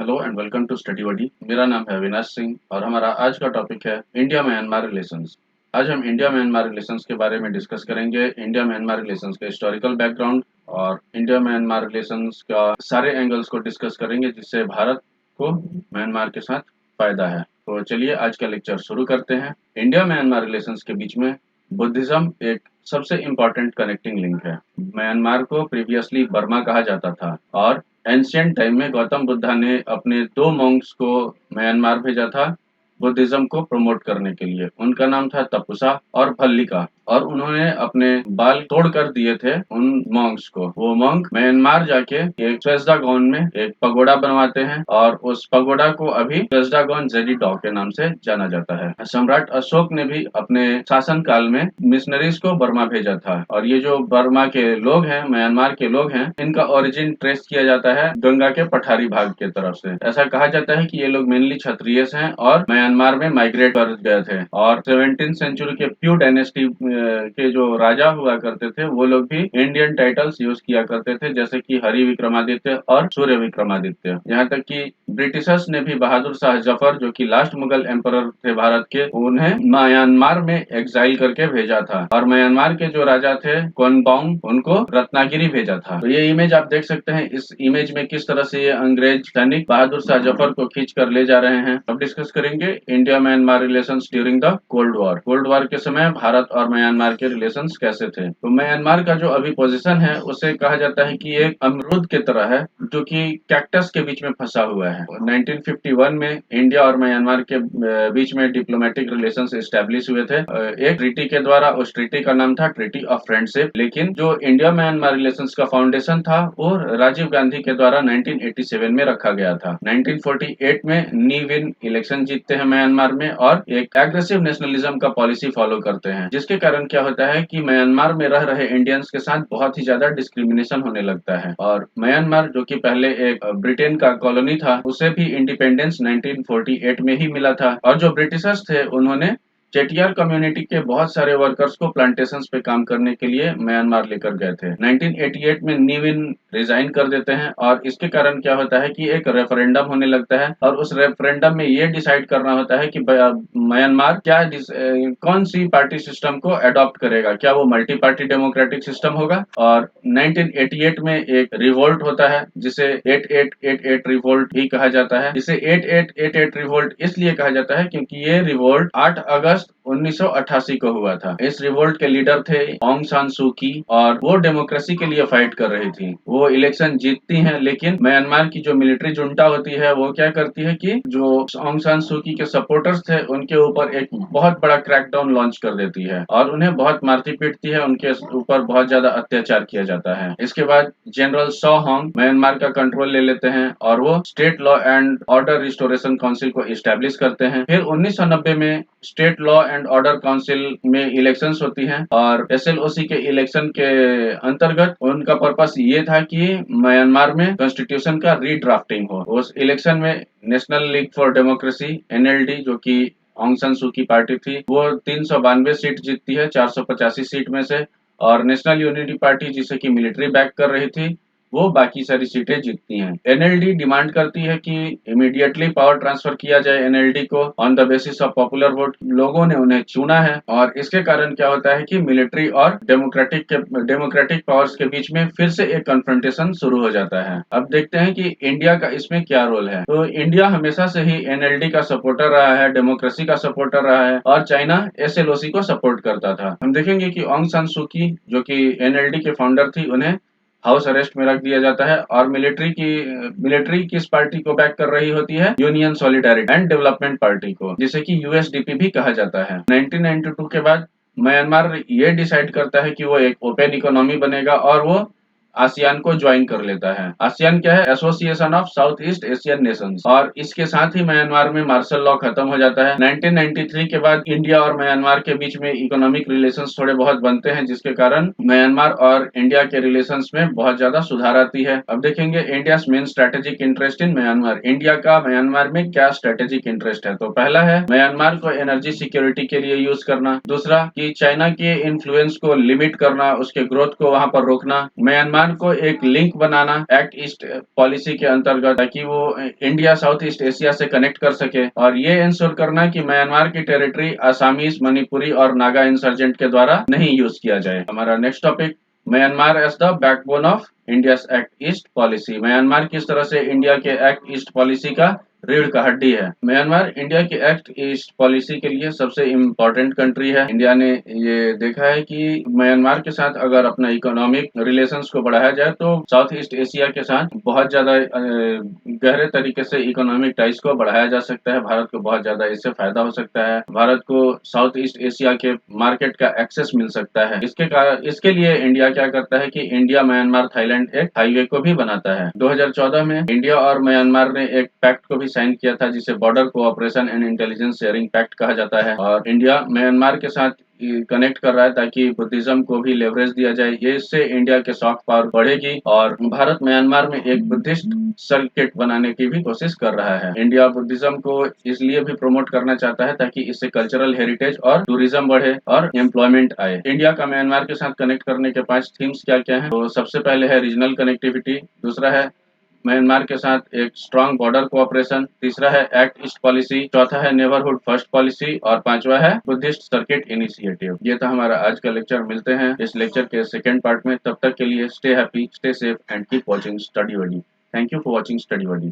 Hello and welcome to Study Buddy. मेरा नाम है अविनाश सिंह और हमारा आज का टॉपिक है इंडिया म्यांमार रिलेशंस। आज हम इंडिया म्यांमार रिलेशंस के बारे में डिस्कस करेंगे। इंडिया म्यांमार रिलेशंस के हिस्टोरिकल बैकग्राउंड और इंडिया म्यांमार रिलेशंस का सारे एंगल्स को डिस्कस करेंगे जिससे भारत को म्यांमार के साथ फायदा है। तो चलिए आज का लेक्चर शुरू करते हैं। इंडिया म्यांमार रिलेशंस के बीच में बुद्धिज्म एक सबसे इम्पोर्टेंट कनेक्टिंग लिंक है। म्यांमार को प्रीवियसली बर्मा कहा जाता था और एंशिएंट टाइम में गौतम बुद्धा ने अपने 2 मॉन्क्स को म्यांमार भेजा था बुद्धिज्म को प्रमोट करने के लिए। उनका नाम था तपुसा और भल्लिका और उन्होंने अपने बाल तोड़ कर दिए थे उन मॉन्क्स को। वो मॉन्क म्यांमार जाके एक स्वेस्डागोन में एक पगोडा बनवाते हैं और उस पगोडा को अभी स्वेस्डागोन जेडी-डॉ के नाम से जाना जाता है। सम्राट अशोक ने भी अपने शासन काल में मिशनरीज को बर्मा भेजा था और ये जो बर्मा के लोग हैं, म्यांमार के लोग हैं, इनका ओरिजिन ट्रेस किया जाता है गंगा के पठारी भाग के तरफ से। ऐसा कहा जाता है कि ये लोग मेनली क्षत्रियस हैं और म्यांमार में माइग्रेट कर गए थे और 17th सेंचुरी के प्यू डायनेस्टी के जो राजा हुआ करते थे वो लोग भी इंडियन टाइटल्स यूज किया करते थे, जैसे कि हरि विक्रमादित्य और सूर्य विक्रमादित्य। यहाँ तक कि ब्रिटिशर्स ने भी बहादुर शाह जफर, जो कि लास्ट मुगल एम्परर थे भारत के, उन्हें म्यांमार में एग्जाइल करके भेजा था और म्यांमार के जो राजा थे कोनबांग, उनको रत्नागिरी भेजा था। तो ये इमेज आप देख सकते हैं। इस इमेज में किस तरह से ये अंग्रेज सैनिक बहादुर शाह जफर को खींच कर ले जा रहे हैं। अब डिस्कस करेंगे India Myanmar relations during the cold war. Cold war के समय भारत और म्यांमार के रिलेशंस कैसे थे। तो म्यांमार का जो अभी पोजीशन है उसे कहा जाता है कि एक अमरूद के तरह है जो कि कैक्टस के बीच में फंसा हुआ है। 1951 में इंडिया और म्यांमार के बीच में डिप्लोमेटिक रिलेशंस एस्टेब्लिश हुए थे एक ट्रीटी के द्वारा। उस ट्रीटी का नाम था ट्रीटी ऑफ फ्रेंडशिप। लेकिन जो इंडिया म्यांमार रिलेशंस का फाउंडेशन था वो राजीव गांधी के द्वारा 1987 में रखा गया था। 1948 में नी विन इलेक्शन जीतते हैं म्यांमार में और एक एग्रेसिव नेशनलिज्म का पॉलिसी फॉलो करते हैं, जिसके कारण क्या होता है कि म्यांमार में रह रहे इंडियंस के साथ बहुत ही ज्यादा डिस्क्रिमिनेशन होने लगता है और म्यांमार, जो कि पहले एक ब्रिटेन का कॉलोनी था, उसे भी इंडिपेंडेंस 1948 में ही मिला था और जो ब्रिटिशर्स थे उन्होंने चेटियार कम्युनिटी के बहुत सारे वर्कर्स को प्लांटेशंस पे काम करने के लिए म्यांमार लेकर गए थे। 1988 में नी विन रिजाइन कर देते हैं और इसके कारण क्या होता है कि एक रेफरेंडम होने लगता है और उस रेफरेंडम में ये डिसाइड करना होता है कि म्यांमार कौन सी पार्टी सिस्टम को अडॉप्ट करेगा। क्या वो मल्टी पार्टी डेमोक्रेटिक सिस्टम होगा। और 1988 में एक रिवोल्ट होता है जिसे 8888 रिवोल्ट भी कहा जाता है। इसे 8888 रिवोल्ट इसलिए कहा जाता है क्योंकि ये रिवोल्ट 8 अगस्त 1988 को हुआ था। इस रिवोल्ट के लीडर थे ऑन्ग सान सू की और वो डेमोक्रेसी के लिए फाइट कर रही थी। वो इलेक्शन जीतती हैं, लेकिन म्यांमार की जो मिलिट्री जुंटा होती है वो क्या करती है कि जो ऑन्ग सान सू की के सपोर्टर्स थे उनके ऊपर एक बहुत बड़ा क्रैकडाउन लॉन्च कर देती है और उन्हें बहुत मारती पीटती है, उनके ऊपर बहुत ज्यादा अत्याचार किया जाता है। इसके बाद जनरल सो होंग म्यांमार का कंट्रोल ले लेते हैं और वो state law and order restoration council को इस्टेब्लिश करते हैं। फिर 1990 में state law and order council में इलेक्शंस होती हैं और एसएलओसी के इलेक्शन के अंतर्गत उनका पर्पस ये था कि म्यांमार में कॉन्स्टिट्यूशन का रीड्राफ्टिंग हो। उस इलेक्शन में national league for democracy NLD, जो कि ऑन्ग सान सू की पार्टी थी, वो 392 सीट जीतती है 485 सीट में से और नेशनल यूनिटी पार्टी, जिसे की मिलिट्री बैक कर रही थी, वो बाकी सारी सीटें जीतती हैं। एनएलडी डिमांड करती है कि इमीडिएटली पावर ट्रांसफर किया जाए एनएलडी को on the basis of popular vote. लोगों ने उन्हें चुना है और इसके कारण क्या होता है कि मिलिट्री और डेमोक्रेटिक पावर्स के बीच में फिर से एक कन्फ्रंटेशन शुरू हो जाता है। अब देखते हैं कि इंडिया का इसमें क्या रोल है। तो इंडिया हमेशा से ही एनएलडी का सपोर्टर रहा है, डेमोक्रेसी का सपोर्टर रहा है और चाइना एसएलओसी को सपोर्ट करता था। हम देखेंगे कि ऑन्ग सान सू की, जो कि एनएलडी के फाउंडर थी, उन्हें हाउस अरेस्ट में रख दिया जाता है और मिलिट्री किस पार्टी को बैक कर रही होती है, union solidarity and development party को, जिसे कि यूएसडीपी भी कहा जाता है। 1992 के बाद म्यांमार ये डिसाइड करता है कि वो एक ओपन इकोनॉमी बनेगा और वो आसियान को ज्वाइन कर लेता है। आसियान क्या है, association of south east Asian Nations. और इसके साथ ही म्यांमार में मार्शल लॉ खत्म हो जाता है। 1993 के बाद इंडिया और म्यांमार के बीच में इकोनॉमिक रिलेशंस थोड़े बहुत बनते हैं, जिसके कारण म्यांमार और इंडिया के रिलेशंस में बहुत ज्यादा सुधार आती है। अब देखेंगे India main strategic interest in Myanmar. India का म्यांमार में क्या स्ट्रेटेजिक इंटरेस्ट है। तो पहला है म्यांमार को एनर्जी सिक्योरिटी के लिए यूज करना। दूसरा कि चाइना के इन्फ्लुएंस को लिमिट करना, उसके ग्रोथ को वहां पर रोकना। म्यांमार म्यांमार को एक लिंक बनाना एक्ट ईस्ट पॉलिसी के अंतर्गत, ताकि वो इंडिया साउथ ईस्ट एशिया से कनेक्ट कर सके, और ये इंश्योर करना कि म्यांमार की टेरिटरी आसामीज, मणिपुरी और नागा इंसर्जेंट के द्वारा नहीं यूज किया जाए। हमारा next topic, Myanmar as the backbone of India's act east policy. Myanmar किस तरह से इंडिया के एक्ट ईस्ट पॉलिसी का रीढ़ का हड्डी है। म्यांमार इंडिया की एक्ट ईस्ट पॉलिसी के लिए सबसे इम्पोर्टेंट कंट्री है। इंडिया ने ये देखा है कि म्यांमार के साथ अगर अपना इकोनॉमिक रिलेशंस को बढ़ाया जाए तो साउथ ईस्ट एशिया के साथ बहुत ज्यादा गहरे तरीके से इकोनॉमिक टाइज को बढ़ाया जा सकता है। भारत को बहुत ज्यादा इससे फायदा हो सकता है। भारत को साउथ ईस्ट एशिया के मार्केट का एक्सेस मिल सकता है। इसके लिए इंडिया क्या करता है कि इंडिया म्यांमार थाईलैंड एक हाईवे को भी बनाता है। 2014 में इंडिया और म्यांमार ने एक पैक्ट को भी साइन किया था, जिसे border cooperation and intelligence sharing pact कहा जाता है, और इंडिया म्यांमार के साथ कनेक्ट कर रहा है ताकि बुद्धिज्म को भी लेवरेज दिया जाए। ये इससे इंडिया के सॉफ्ट पावर बढ़ेगी, और भारत म्यांमार में एक बुद्धिस्ट सर्किट बनाने की भी कोशिश कर रहा है। इंडिया बुद्धिज्म को इसलिए भी प्रमोट करना चाहता है ताकि इससे कल्चरल हेरिटेज और टूरिज्म बढ़े और एम्प्लॉयमेंट आए। इंडिया का म्यांमार के साथ कनेक्ट करने के 5 थीम्स क्या क्या हैं? तो सबसे पहले है रीजनल कनेक्टिविटी, दूसरा है म्यांमार के साथ एक स्ट्रांग बॉर्डर कोऑपरेशन, तीसरा है एक्ट ईस्ट पॉलिसी, चौथा है नेबरहुड फर्स्ट पॉलिसी, और पांचवा है बुद्धिस्ट सर्किट इनिशिएटिव। ये था हमारा आज का लेक्चर। मिलते हैं इस लेक्चर के सेकेंड पार्ट में। तब तक के लिए stay happy, stay safe and keep watching study buddy. Thank you for watching study buddy.